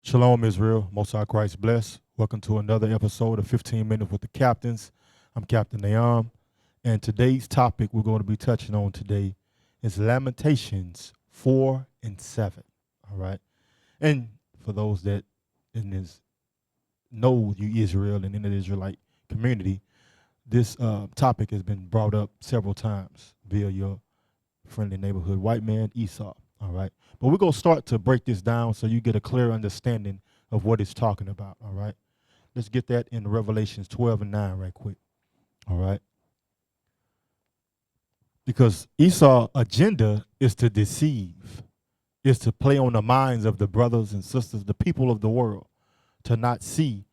Shalom, Israel. Most High Christ bless. Welcome to another episode of 15 Minutes with the Captains. I'm Captain Naam, and today's topic we're going to be touching on today is Lamentations 4 and 7. All right, and for those that know you Israel and in the Israelite community, this topic has been brought up several times via your friendly neighborhood white man Esau. All right. But we're going to start to break this down so you get a clear understanding of what it's talking about. All right. Let's get that in Revelations 12 and 9 right quick. All right. Because Esau's agenda is to deceive, is to play on the minds of the brothers and sisters, the people of the world, to not see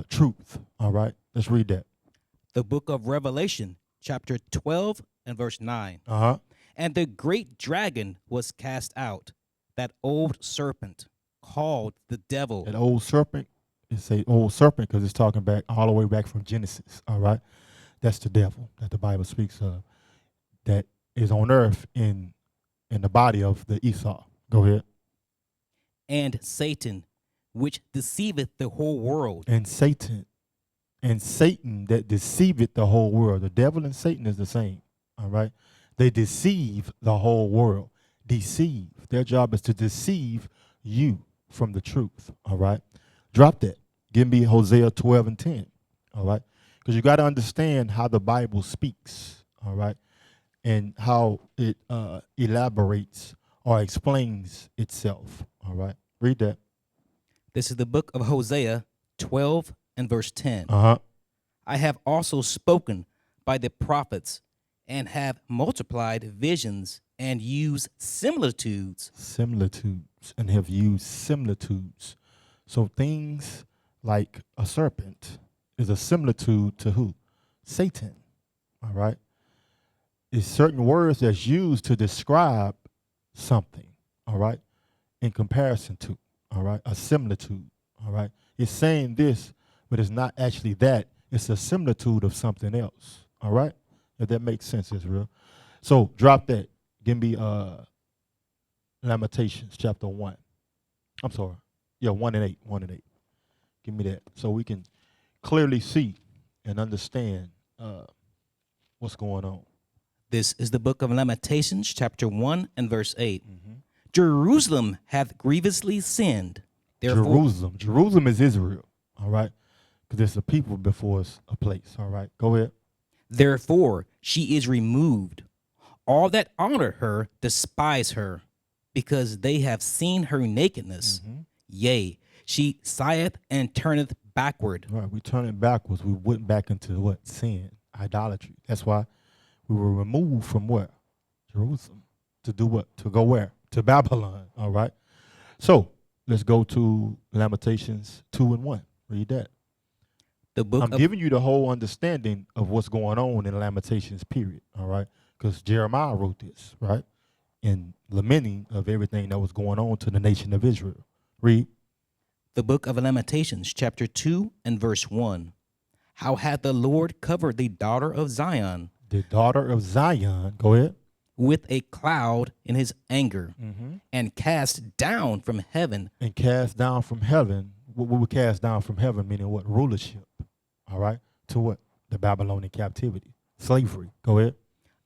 truth. All right. Let's read that. The book of Revelation, chapter 12 and verse 9. Uh-huh. And the great dragon was cast out, that old serpent, called the devil. That old serpent, it's a old serpent because it's talking back all the way back from Genesis, all right? That's the devil that the Bible speaks of, that is on earth in the body of the Esau. Go ahead. And Satan, which deceiveth the whole world. And Satan that deceiveth the whole world. The devil and Satan is the same, all right? They deceive the whole world. Deceive. Their job is to deceive you from the truth. All right. Drop that. Give me Hosea 12 and 10. All right. Because you got to understand how the Bible speaks. All right. And how it elaborates or explains itself. All right. Read that. This is the book of Hosea 12 and verse 10. Uh-huh. I have also spoken by the prophets, and have multiplied visions and used similitudes. And have used similitudes. So things like a serpent is a similitude to who? Satan. All right. It's certain words that's used to describe something. All right. In comparison to. All right. A similitude. All right. It's saying this, but it's not actually that. It's a similitude of something else. All right. If that makes sense, Israel. So drop that. Give me Lamentations chapter 1. I'm sorry. Yeah, 1 and 8. 1 and 8. Give me that so we can clearly see and understand what's going on. This is the book of Lamentations, chapter 1 and verse 8. Mm-hmm. Jerusalem hath grievously sinned. Therefore, Jerusalem is Israel, all right? Because it's a people before it's a place, all right? Go ahead. Therefore she is removed. All that honor her despise her, because they have seen her nakedness. Mm-hmm. Yea, she sigheth and turneth backward. Right, we turn it backwards. We went back into what? Sin, idolatry. That's why we were removed from where? Jerusalem. To do what? To go where? To Babylon, all right? So let's go to Lamentations 2 and 1. Read that. I'm giving you the whole understanding of what's going on in Lamentations, period, all right? Because Jeremiah wrote this, right? In lamenting of everything that was going on to the nation of Israel. Read. The book of Lamentations, chapter 2 and verse 1. How hath the Lord covered the daughter of Zion? The daughter of Zion, go ahead. With a cloud in his anger, mm-hmm. and cast down from heaven. And cast down from heaven. What we cast down from heaven, meaning what? Rulership. All right. To what? The Babylonian captivity. Slavery. Go ahead.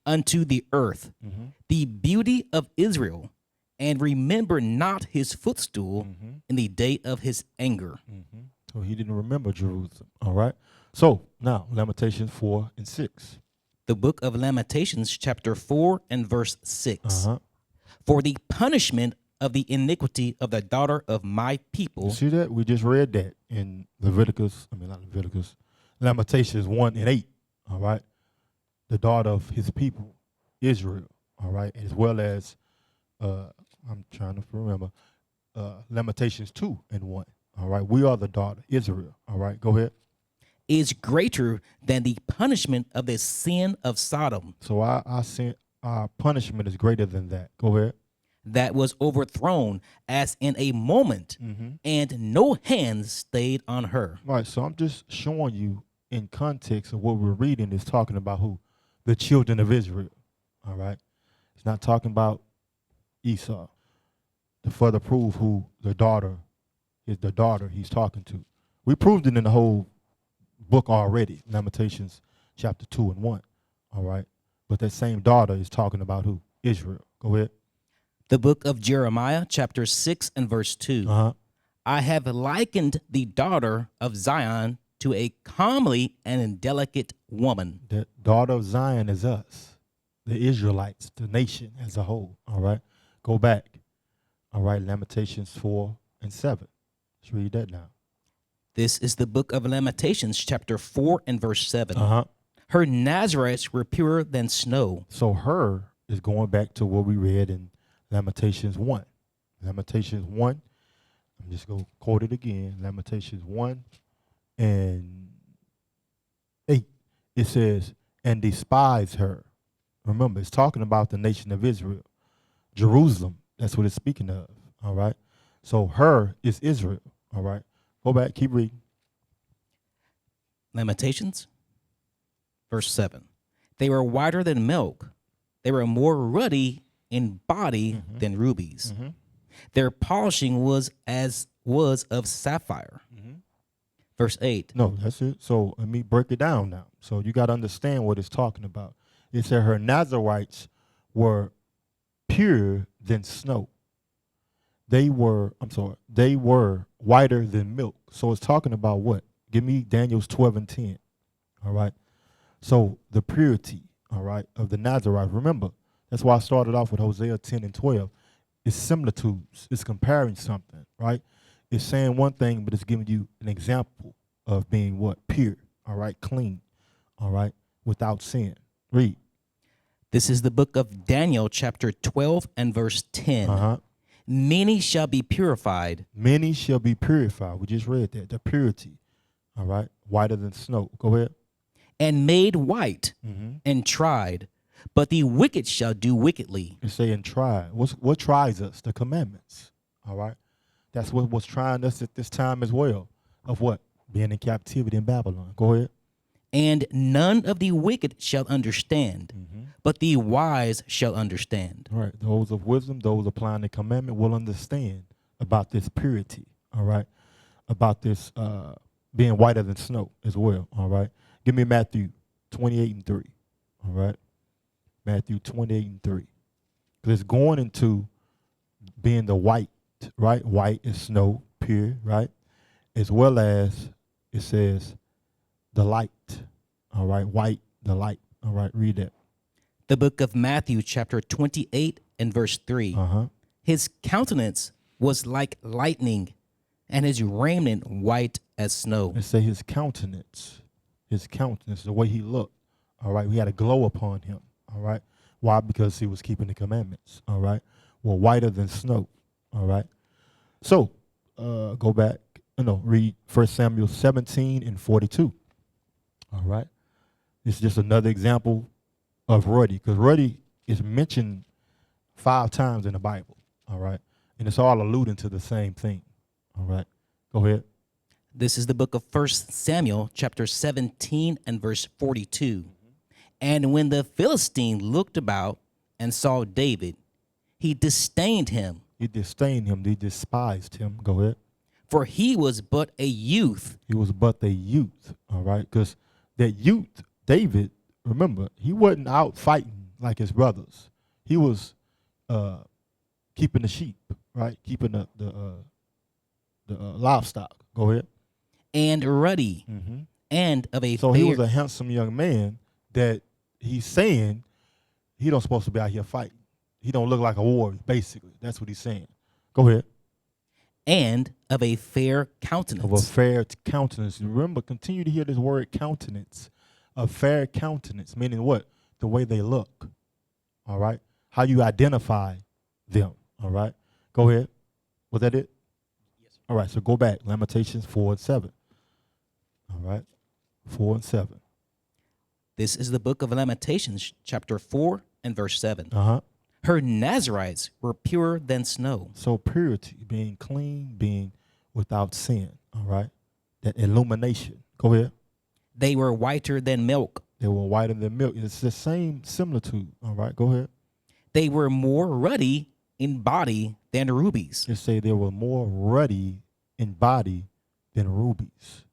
Unto the earth, mm-hmm. the beauty of Israel, and remember not his footstool, mm-hmm. in the day of his anger. Mm-hmm. So he didn't remember Jerusalem. All right. So now Lamentations 4 and 6. The book of Lamentations, chapter 4 and verse 6. Uh-huh. For the punishment of the iniquity of the daughter of my people. You see that? We just read that in Lamentations 1 and 8. All right. The daughter of his people, Israel. All right. As well as, I'm trying to remember, Lamentations 2 and 1. All right. We are the daughter, Israel. All right. Go ahead. is greater than the punishment of the sin of Sodom So our punishment is greater than that. Go ahead. that was overthrown as in a moment, and no hands stayed on her. Right. So I'm just showing you in context of what we're reading is talking about who? The children of Israel. All right. It's not talking about Esau. To further prove who the daughter is, the daughter he's talking to. We proved it in the whole book already, Lamentations chapter 2 and 1. All right. But that same daughter is talking about who? Israel. Go ahead. The book of Jeremiah, chapter 6 and verse 2. Uh-huh. I have likened the daughter of Zion to a comely and delicate woman. The daughter of Zion is us, the Israelites, the nation as a whole. All right. Go back. All right. Lamentations 4 and 7. Let's read that now. This is the book of Lamentations, chapter 4 and verse 7. Uh-huh. Her Nazarites were purer than snow. So her is going back to what we read in Lamentations 1. Lamentations 1. I'm just going to quote it again. Lamentations 1 and 8. It says, and despise her. Remember, it's talking about the nation of Israel. Jerusalem, that's what it's speaking of. All right. So her is Israel. All right. Go back, keep reading. Lamentations, verse 7. They were whiter than milk. They were more ruddy in body than rubies. Their polishing was of sapphire. Verse 8. No, that's it. So let me break it down now. So you got to understand what it's talking about. It said her Nazarites were pure than snow. They were whiter than milk. So it's talking about what? Give me Daniel's 12 and 10. All right. So the purity, all right, of the Nazarites. Remember, that's why I started off with Hosea 10 and 12. It's similitudes. It's comparing something, right? It's saying one thing, but it's giving you an example of being what? Pure, all right, clean, all right, without sin. Read. This is the book of Daniel, chapter 12 and verse 10. Uh-huh. Many shall be purified. Many shall be purified. We just read that. The purity, all right, whiter than snow. Go ahead. And made white and tried, but the wicked shall do wickedly. It's saying try. What tries us? The commandments, all right? That's what was trying us at this time as well. Of what? Being in captivity in Babylon. Go ahead. And none of the wicked shall understand, but the wise shall understand. All right. Those of wisdom, those applying the commandment will understand about this purity, all right? About this being whiter than snow as well, all right? Give me Matthew 28 and 3, all right? Matthew 28 and 3. Because it's going into being the white, right? White is snow, pure, right? As well as it says the light, all right? White, the light, all right? Read that. The book of Matthew, chapter 28 and verse 3. Uh-huh. His countenance was like lightning, and his raiment white as snow. It say his countenance, the way he looked, all right? We had a glow upon him, all right? Why? Because he was keeping the commandments, all right? Well, whiter than snow, all right? So, go back, read 1 Samuel 17 and 42, all right? This is just another example of Ruddy, because Ruddy is mentioned 5 times in the Bible, all right? And it's all alluding to the same thing, all right? Go ahead. This is the book of 1 Samuel, chapter 17 and verse 42. And when the Philistine looked about and saw David, he disdained him. He disdained him. He despised him. Go ahead. For he was but a youth. He was but a youth, all right? Because that youth, David, remember, he wasn't out fighting like his brothers. He was keeping the sheep, right? Keeping the livestock. Go ahead. And ruddy, and of a So fair. he was a handsome young man that he's saying he don't supposed to be out here fighting. He don't look like a warrior, basically. That's what he's saying. Go ahead. And of a fair countenance. Of a fair countenance. Remember, continue to hear this word countenance. A fair countenance, meaning what? The way they look, all right? How you identify them, all right? Go ahead. Was that it? Yes, sir. All right, so go back. Lamentations 4 and 7. All right. 4 and 7. This is the book of Lamentations, chapter 4 and verse 7. Uh-huh. Her Nazarites were purer than snow. So purity, being clean, being without sin, all right? That illumination. Go ahead. They were whiter than milk. They were whiter than milk. It's the same similitude, all right? Go ahead. They were more ruddy in body than rubies. It say they were more ruddy in body than rubies.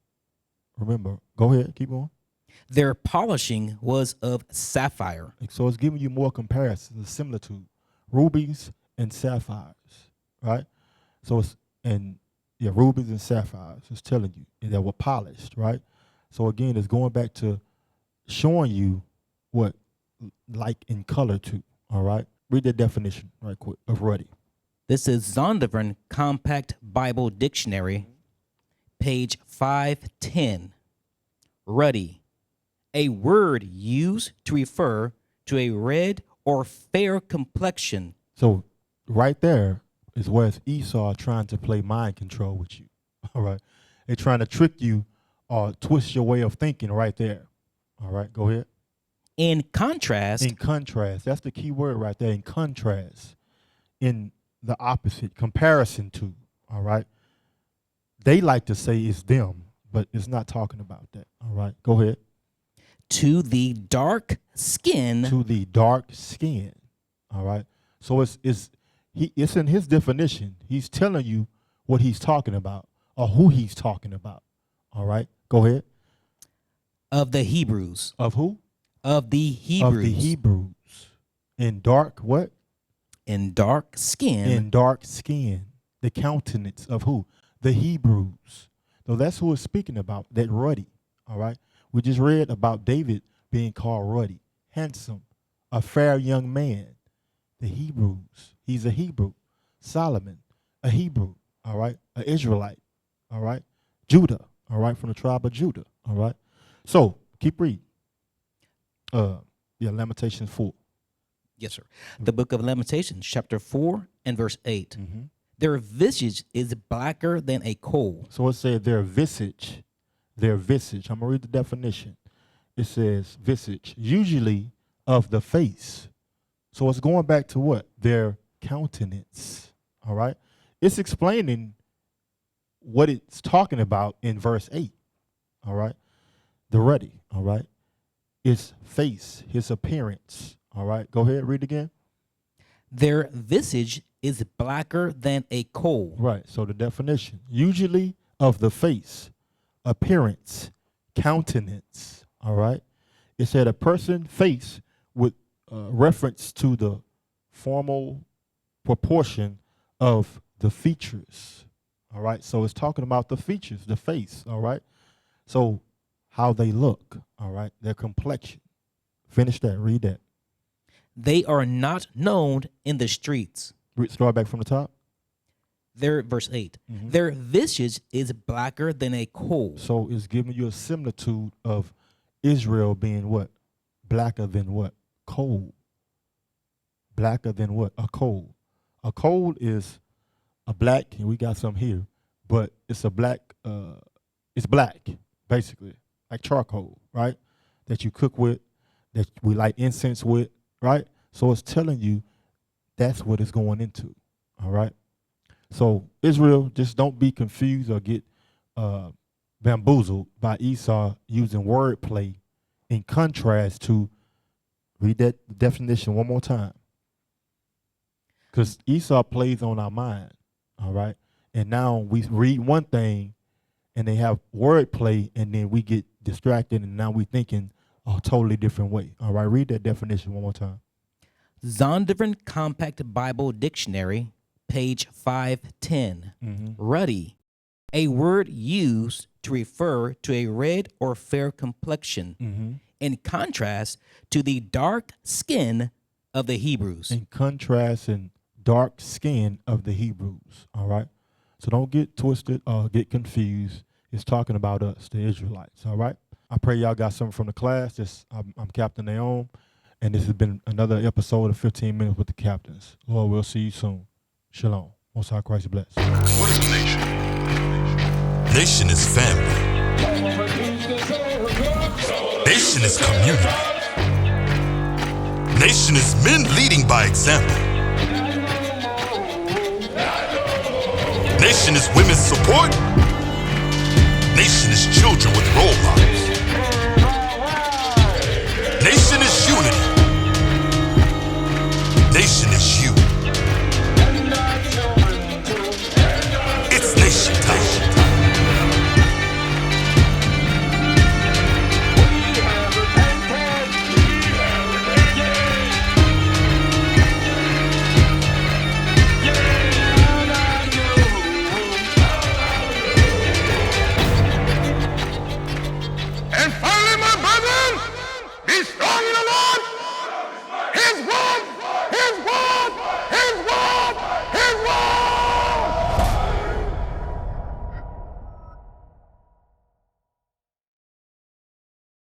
Remember, go ahead, keep going. Their polishing was of sapphire. So it's giving you more comparisons, a similitude. Rubies and sapphires, right? So it's, and yeah, rubies and sapphires. It's telling you that were polished, right? So again, it's going back to showing you what like in color too, all right? Read the definition right quick of ruddy. This is Zondervan Compact Bible Dictionary, page 510. Ruddy, a word used to refer to a red or fair complexion. So right there is where it's Esau trying to play mind control with you, all right? They're trying to trick you or twist your way of thinking right there, all right? Go ahead. In contrast, That's the key word right there, in contrast, in the opposite, comparison to, all right? They like to say it's them, but it's not talking about that, all right? Go ahead. to the dark skin. To the dark skin, all right? So it's in his definition. He's telling you what he's talking about or who he's talking about, all right? Go ahead. Of the Hebrews. Of who? Of the Hebrews. Of the Hebrews. In dark what? In dark skin. In dark skin. The countenance of who? The Hebrews. So that's who it's speaking about, that ruddy, all right? We just read about David being called ruddy, handsome, a fair young man. The Hebrews. He's a Hebrew. Solomon, a Hebrew, all right? An Israelite, all right? Judah, all right? From the tribe of Judah, all right? So keep reading. Lamentations 4. Yes, sir. The book of Lamentations, chapter 4 and verse 8. Mm-hmm. Their visage is blacker than a coal. So it said their visage. I'm going to read the definition. It says visage, usually of the face. So it's going back to what? Their countenance, all right? It's explaining what it's talking about in verse 8, all right? The ruddy, all right? His face, his appearance, all right? Go ahead, read again. Their visage is blacker than a coal. Right, so the definition, usually of the face, appearance, countenance, all right? It said a person face with reference to the formal proportion of the features, all right? So it's talking about the features, the face, all right? So how they look, all right? Their complexion. Finish that, read that. They are not known in the streets. Start back from the top. Verse 8. Mm-hmm. Their visage is blacker than a coal. So it's giving you a similitude of Israel being what? Blacker than what? Coal. Blacker than what? A coal. A coal is a black, and we got some here, but it's a black, it's black, basically, like charcoal, right? That you cook with, that we light incense with, right? So it's telling you that's what it's going into, all right? So Israel, just don't be confused or get bamboozled by Esau using wordplay in contrast to, read that definition one more time. Because Esau plays on our mind, all right? And now we read one thing and they have wordplay and then we get distracted and now we thinking a totally different way. All right, read that definition one more time. Zondervan Compact Bible Dictionary, page 510. Mm-hmm. Ruddy, a word used to refer to a red or fair complexion, mm-hmm. in contrast to the dark skin of the Hebrews. In contrast and dark skin of the Hebrews, all right? So don't get twisted or get confused. It's talking about us, the Israelites, all right? I pray y'all got something from the class. I'm Captain Naom, and this has been another episode of 15 Minutes with the Captains. Lord, we'll see you soon. Shalom. Most High Christ bless. What is a nation? Nation is family. Nation is community. Nation is men leading by example. Nation is women's support. Nation is children with role models.